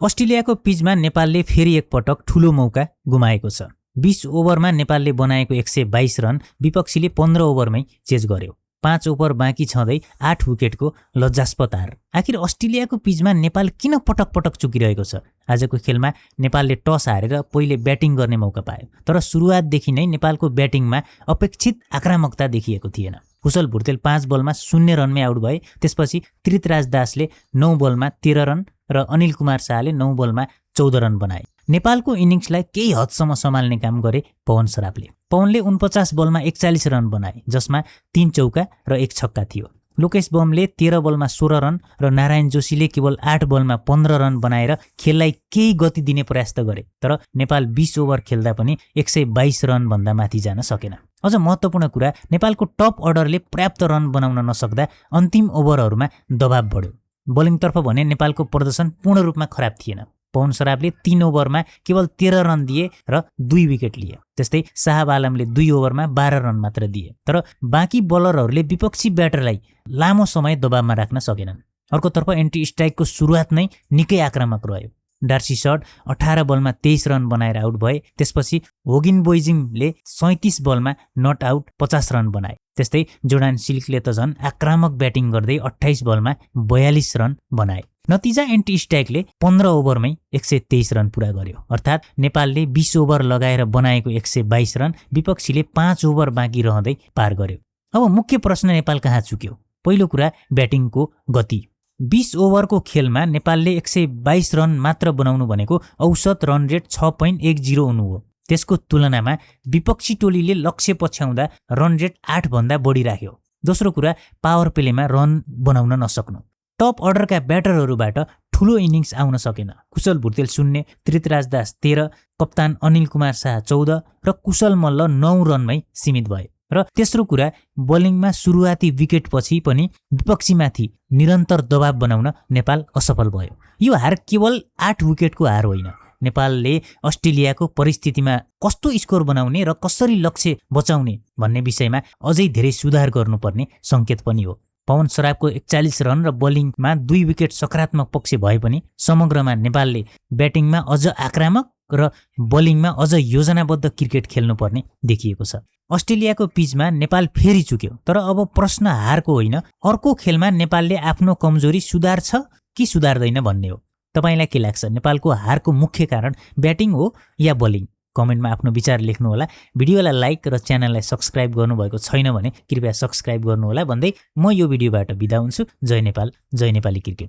अस्ट्रेलियाको पिचमा नेपालले फेरि एकपटक ठूलो मौका गुमाएको छ। 20 ओभरमा नेपालले बनाएको 122 रन विपक्षीले 15 ओभरमै चेज गर्यो। 5 ओभर बाँकी छँदै 8 विकेटको लज्जास्पद हार। आखिर अस्ट्रेलियाको पिचमा नेपाल किन पटक पटक चुकिरहेको छ? आजको खेलमा नेपालले टस हारेर पहिले ब्याटिङ गर्ने मौका पायो, तर सुरुवातदेखि नै नेपालको ब्याटिङमा अपेक्षित आक्रामकता देखिएको थिएन। कुशल भुर्तेल 5 बलमा 0 रनमै आउट भए। त्यसपछि त्रितराज दासले 9 बलमा 13 रन र अनिल कुमार शाहले 9 बलमा 14 रन बनाए। नेपालको इनिङ्सलाई केही हदसम्म सम्हाल्ने काम गरे पवन सराफले। पवनले 49 बलमा 41 रन बनाए, जसमा 3 चौका र 1 छक्का थियो। लोकेश बमले 13 बलमा 16 रन र नारायण जोशीले केवल 8 बलमा 15 रन बनाएर खेललाई केही गति दिने प्रयास त गरे, तर नेपाल 20 ओभर खेल्दा पनि 122 रन भन्दा माथि जान सकेन। अझ महत्त्वपूर्ण कुरा, नेपालको टप अर्डरले पर्याप्त रन बनाउन नसक्दा अन्तिम ओभरहरूमा दबाव बढ्यो। बोलिङतर्फ भने नेपालको प्रदर्शन पूर्ण रूपमा खराब थिएन। पवन सराफले 3 ओभरमा केवल 13 रन दिए र 2 विकेट लिए। त्यस्तै साहब आलमले 2 ओभरमा 12 रन मात्र दिए, तर बाँकी बलरहरूले विपक्षी ब्याटरलाई लामो समय दबावमा राख्न सकेनन्। अर्कोतर्फ एन्टी स्ट्राइकको सुरुवात नै निकै आक्रामक रह्यो। डार्सी सर्ट 18 बलमा 23 रन बनाएर आउट भए। त्यसपछि होगिन बोइजिमले 37 बलमा नट आउट 50 रन बनाए। त्यस्तै जोर्डान सिल्कले त झन् आक्रामक ब्याटिङ गर्दै 28 बलमा 42 रन बनाए। नतिजा एन्टी स्ट्राइकले 15 ओभरमै 123 रन पुरा गर्यो। अर्थात् नेपालले 20 ओभर लगाएर बनाएको 122 रन विपक्षीले 5 ओभर बाँकी रहँदै पार गर्यो। अब मुख्य प्रश्न नेपाल कहाँ चुक्यो? पहिलो कुरा, ब्याटिङको गति। 20 ओभरको खेलमा नेपालले 122 रन मात्र बनाउनु भनेको औसत रन रेट 6.10 हुनु हो। त्यसको तुलनामा विपक्षी टोलीले लक्ष्य पछ्याउँदा रन रेट 8 भन्दा बढी राख्यो। दोस्रो कुरा, पावर प्लेमा रन बनाउन नसक्नु। टप अर्डरका ब्याटरहरूबाट ठूलो इनिङ्स आउन सकेन। कुशल भुर्तेल 0, त्रितराज दास 13, कप्तान अनिल कुमार शाह 14 र कुशल मल्ल 9 रनमै सीमित भए। र तेस्रो कुरा, बोलिङमा सुरुवाती विकेटपछि पनि विपक्षीमाथि निरन्तर दबाव बनाउन नेपाल असफल भयो। यो हार केवल 8 विकेटको हार होइन। नेपालले अस्ट्रेलियाको परिस्थितिमा कस्तो स्कोर बनाउने र कसरी लक्ष्य बचाउने भन्ने विषयमा अझै धेरै सुधार गर्नुपर्ने सङ्केत पनि हो। पवन सराफको 41 रन र बोलिङमा 2 विकेट सकारात्मक पक्ष भए पनि समग्रमा नेपालले ब्याटिङमा अझ आक्रामक र बोलिङमा अझ योजनाबद्ध क्रिकेट खेल्नुपर्ने देखिएको छ। अस्ट्रेलियाको पिचमा नेपाल फेरि चुक्यो, तर अब प्रश्न हारको होइन, अर्को खेलमा नेपालले आफ्नो कमजोरी सुधार्छ कि सुधार्दैन भन्ने हो। तपाईलाई के लाग्छ? नेपालको हारको मुख्य कारण ब्याटिङ हो या बोलिङ? कमेन्टमा आफ्नो विचार लेख्नुहोला। भिडियोलाई लाइक र च्यानललाई सब्स्क्राइब गर्नुभएको छैन भने कृपया सब्स्क्राइब गर्नुहोला भन्दै म यो भिडियोबाट बिदा हुन्छु। जय नेपाल, जय नेपाली क्रिकेट।